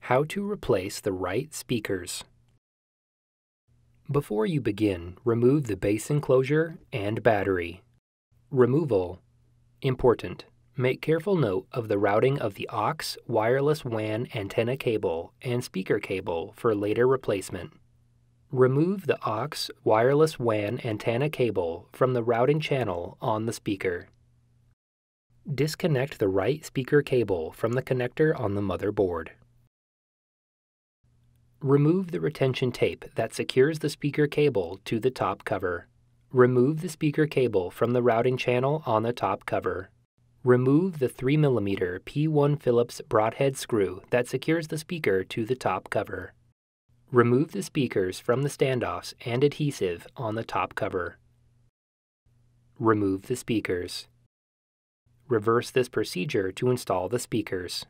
How to replace the right speakers. Before you begin, remove the base enclosure and battery. Removal. Important. Make careful note of the routing of the AUX wireless WAN antenna cable and speaker cable for later replacement. Remove the AUX wireless WAN antenna cable from the routing channel on the speaker. Disconnect the right speaker cable from the connector on the motherboard. Remove the retention tape that secures the speaker cable to the top cover. Remove the speaker cable from the routing channel on the top cover. Remove the 3mm P1 Phillips broadhead screw that secures the speaker to the top cover. Remove the speakers from the standoffs and adhesive on the top cover. Remove the speakers. Reverse this procedure to install the speakers.